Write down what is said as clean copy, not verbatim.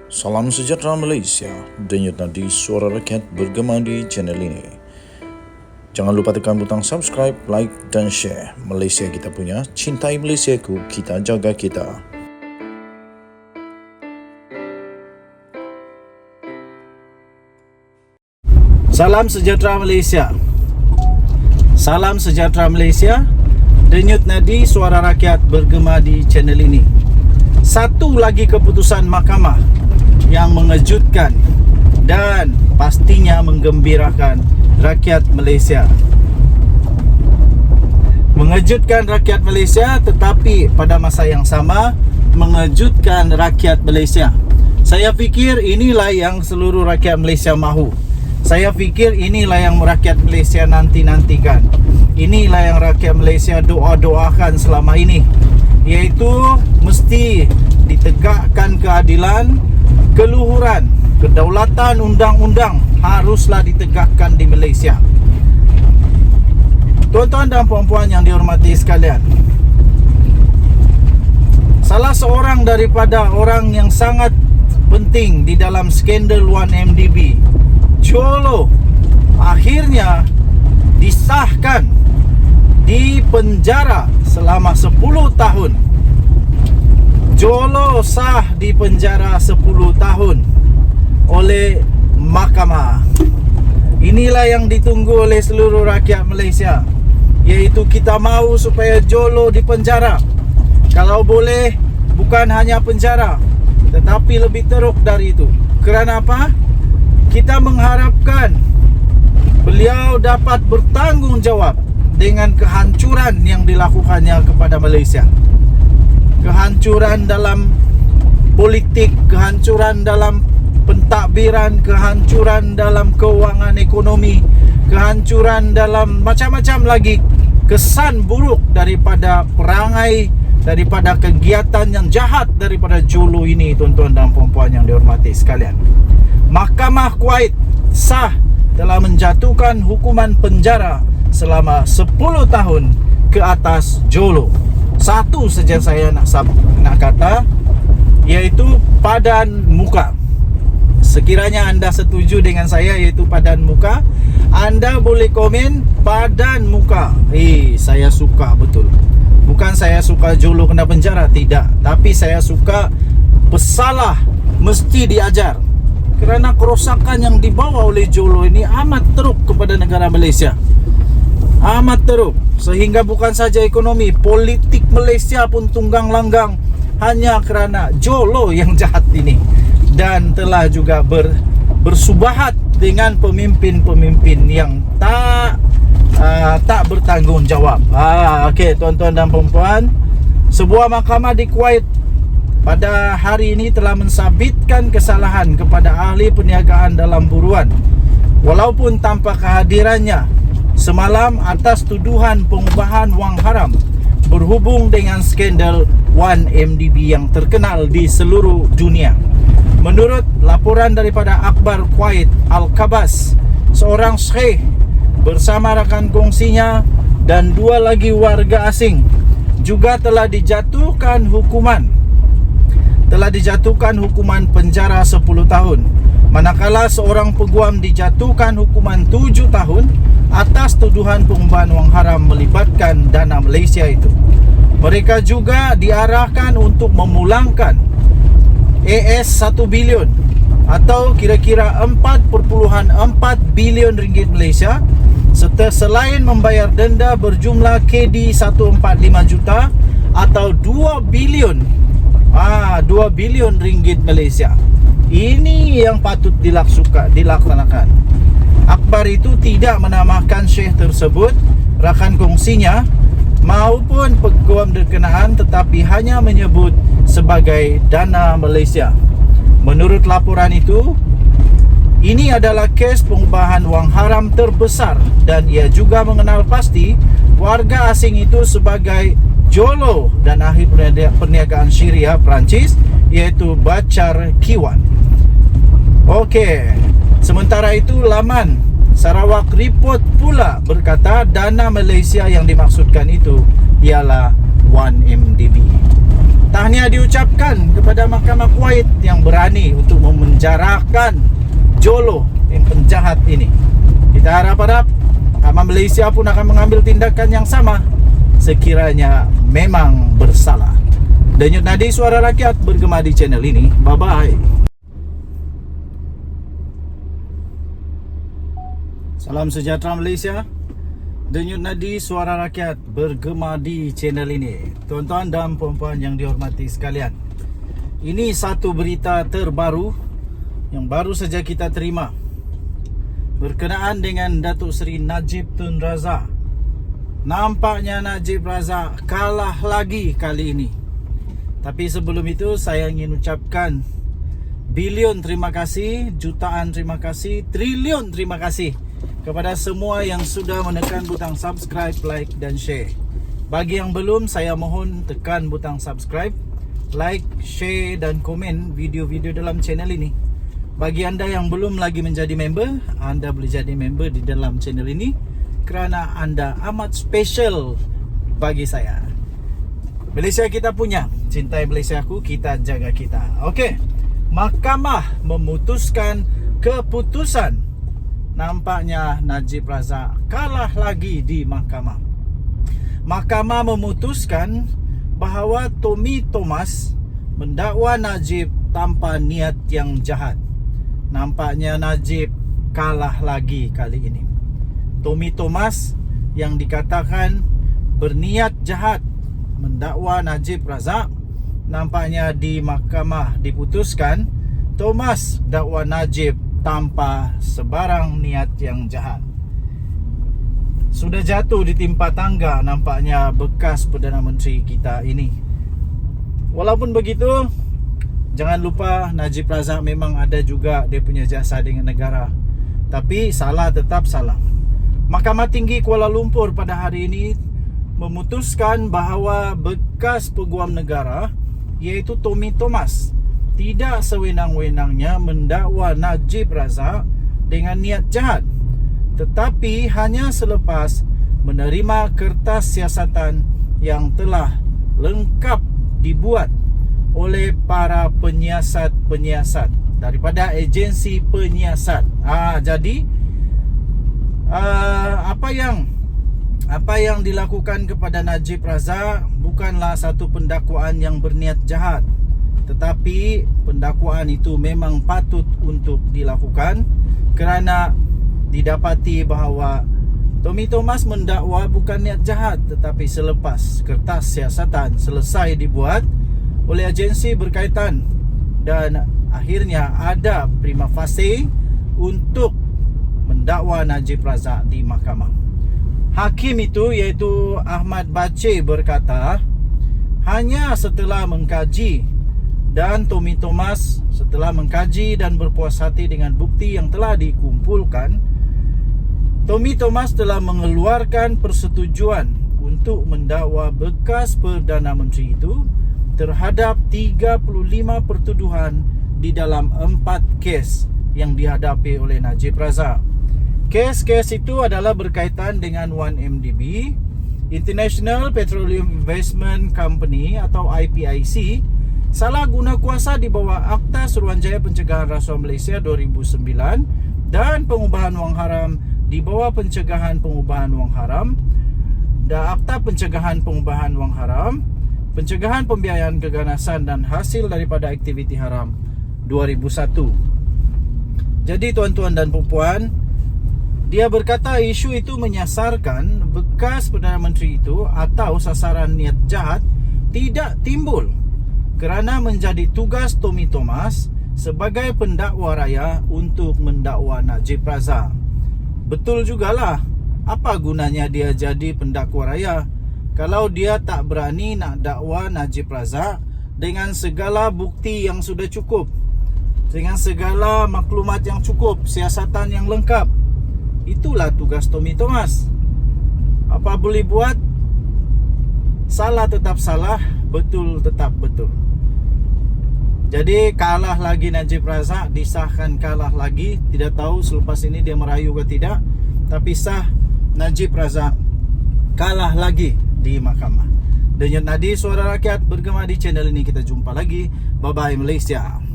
Salam sejahtera Malaysia, denyut nadi suara rakyat bergema di channel ini. Jangan lupa tekan butang subscribe, like dan share. Malaysia kita punya, cintai Malaysiaku, kita jaga kita. Salam sejahtera Malaysia. Salam sejahtera Malaysia. Denyut nadi suara rakyat bergema di channel ini. Satu lagi keputusan mahkamah yang mengejutkan dan pastinya menggembirakan rakyat Malaysia. Mengejutkan rakyat Malaysia, tetapi pada masa yang sama mengejutkan rakyat Malaysia. Saya fikir inilah yang seluruh rakyat Malaysia mahu. Saya fikir inilah yang rakyat Malaysia nanti-nantikan. Inilah yang rakyat Malaysia doa-doakan selama ini, iaitu mesti ditegakkan keadilan, keluhuran, kedaulatan undang-undang haruslah ditegakkan di Malaysia. Tuan-tuan dan puan-puan yang dihormati sekalian, salah seorang daripada orang yang sangat penting di dalam skandal 1MDB, Jolo, akhirnya disahkan di penjara selama 10 tahun. Jolo sah di penjara 10 tahun oleh mahkamah. Inilah yang ditunggu oleh seluruh rakyat Malaysia, iaitu kita mahu supaya Jolo di penjara. Kalau boleh, bukan hanya penjara, tetapi lebih teruk dari itu. Kerana apa? Kita mengharapkan beliau dapat bertanggungjawab dengan kehancuran yang dilakukannya kepada Malaysia. Kehancuran dalam politik, kehancuran dalam pentadbiran, kehancuran dalam keuangan ekonomi, kehancuran dalam macam-macam lagi kesan buruk daripada perangai, daripada kegiatan yang jahat daripada Jolo ini, tuan-tuan dan puan-puan yang dihormati sekalian. Mahkamah Kuwait sah telah menjatuhkan hukuman penjara selama 10 tahun ke atas Jolo. Satu saja saya nak kata, iaitu padan muka. Sekiranya anda setuju dengan saya iaitu padan muka, anda boleh komen padan muka. Saya suka betul. Bukan saya suka Jolo kena penjara, tidak. Tapi saya suka pesalah mesti diajar. Kerana kerosakan yang dibawa oleh Jolo ini amat teruk kepada negara Malaysia. Amat teruk. Sehingga bukan saja ekonomi, politik Malaysia pun tunggang langgang hanya kerana Jolo yang jahat ini. Dan telah juga bersubahat dengan pemimpin-pemimpin yang tak bertanggungjawab. Okey, tuan-tuan dan puan-puan, sebuah mahkamah di Kuwait pada hari ini telah mensabitkan kesalahan kepada ahli perniagaan dalam buruan, walaupun tanpa kehadirannya semalam atas tuduhan pengubahan wang haram berhubung dengan skandal 1MDB yang terkenal di seluruh dunia. Menurut laporan daripada akhbar Kuwait Al-Kabas, seorang syekh bersama rakan kongsinya dan 2 lagi warga asing juga telah dijatuhkan hukuman penjara 10 tahun, manakala seorang peguam dijatuhkan hukuman 7 tahun atas tuduhan pengubahan wang haram melibatkan dana Malaysia itu. Mereka juga diarahkan untuk memulangkan AS 1 bilion atau kira-kira 4.4 bilion ringgit Malaysia, serta selain membayar denda berjumlah KD 145 juta atau 2 bilion ringgit Malaysia. Ini yang patut dilaksanakan. Akhbar itu tidak menamakan syekh tersebut, rakan kongsinya maupun peguam berkenaan, tetapi hanya menyebut sebagai dana Malaysia. Menurut laporan itu, ini adalah kes pengubahan wang haram terbesar dan ia juga mengenal pasti warga asing itu sebagai Jolo dan ahli perniagaan Syariah Perancis, iaitu Bachar Kiwan. Okey, sementara itu laman Sarawak Report pula berkata dana Malaysia yang dimaksudkan itu ialah 1MDB. tahniah diucapkan kepada Mahkamah Kuwait yang berani untuk memenjarakan Jolo yang penjahat ini. Kita harap-harap Mahkamah Malaysia pun akan mengambil tindakan yang sama sekiranya memang bersalah. Denyut nadi suara rakyat bergema di channel ini. Bye-bye. Salam sejahtera Malaysia. Denyut nadi suara rakyat bergema di channel ini. Tuan-tuan dan puan-puan yang dihormati sekalian, ini satu berita terbaru yang baru saja kita terima berkenaan dengan Datuk Seri Najib Tun Razak. Nampaknya Najib Razak kalah lagi kali ini. Tapi sebelum itu saya ingin ucapkan bilion terima kasih, jutaan terima kasih, triliun terima kasih kepada semua yang sudah menekan butang subscribe, like dan share. Bagi yang belum, saya mohon tekan butang subscribe, like, share dan komen video-video dalam channel ini. Bagi anda yang belum lagi menjadi member, anda boleh jadi member di dalam channel ini kerana anda amat special bagi saya. Malaysia kita punya, cintai Malaysiaku, kita jaga kita. Okey, Mahkamah memutuskan keputusan. Nampaknya Najib Razak kalah lagi di mahkamah. Mahkamah memutuskan bahawa Tommy Thomas mendakwa Najib tanpa niat yang jahat. Nampaknya Najib kalah lagi kali ini. Tommy Thomas yang dikatakan berniat jahat mendakwa Najib Razak, nampaknya di mahkamah diputuskan Thomas dakwa Najib tanpa sebarang niat yang jahat. Sudah jatuh ditimpa tangga nampaknya bekas Perdana Menteri kita ini. Walaupun begitu, jangan lupa Najib Razak memang ada juga dia punya jasa dengan negara. Tapi salah tetap salah. Mahkamah Tinggi Kuala Lumpur pada hari ini memutuskan bahawa bekas Peguam Negara iaitu Tommy Thomas tidak sewenang-wenangnya mendakwa Najib Razak dengan niat jahat, tetapi hanya selepas menerima kertas siasatan yang telah lengkap dibuat oleh para penyiasat-penyiasat daripada agensi penyiasat. Jadi apa yang dilakukan kepada Najib Razak bukanlah satu pendakwaan yang berniat jahat, tetapi pendakwaan itu memang patut untuk dilakukan kerana didapati bahawa Tommy Thomas mendakwa bukan niat jahat, tetapi selepas kertas siasatan selesai dibuat oleh agensi berkaitan dan akhirnya ada prima facie untuk mendakwa Najib Razak di mahkamah. Hakim itu iaitu Ahmad Bache berkata, hanya setelah mengkaji dan Tommy Thomas setelah mengkaji dan berpuas hati dengan bukti yang telah dikumpulkan, Tommy Thomas telah mengeluarkan persetujuan untuk mendakwa bekas Perdana Menteri itu terhadap 35 pertuduhan di dalam 4 kes yang dihadapi oleh Najib Razak. Kes-kes itu adalah berkaitan dengan 1MDB, International Petroleum Investment Company atau IPIC, salah guna kuasa di bawah Akta Suruhanjaya Pencegahan Rasuah Malaysia 2009 dan pengubahan wang haram di bawah Pencegahan Pengubahan Wang Haram dan Akta Pencegahan Pengubahan Wang Haram, Pencegahan Pembiayaan Keganasan dan Hasil daripada Aktiviti Haram 2001. Jadi tuan-tuan dan puan-puan, dia berkata isu itu menyasarkan bekas Perdana Menteri itu atau sasaran niat jahat tidak timbul kerana menjadi tugas Tommy Thomas sebagai pendakwa raya untuk mendakwa Najib Razak. Betul jugalah, apa gunanya dia jadi pendakwa raya kalau dia tak berani nak dakwa Najib Razak dengan segala bukti yang sudah cukup, dengan segala maklumat yang cukup, siasatan yang lengkap. Itulah tugas Tommy Thomas. Apa boleh buat? Salah tetap salah, betul tetap betul. Jadi kalah lagi Najib Razak, disahkan kalah lagi. Tidak tahu selepas ini dia merayu ke tidak, tapi sah Najib Razak kalah lagi di mahkamah. Denyut nadi suara rakyat bergema di channel ini. Kita jumpa lagi. Bye bye Malaysia.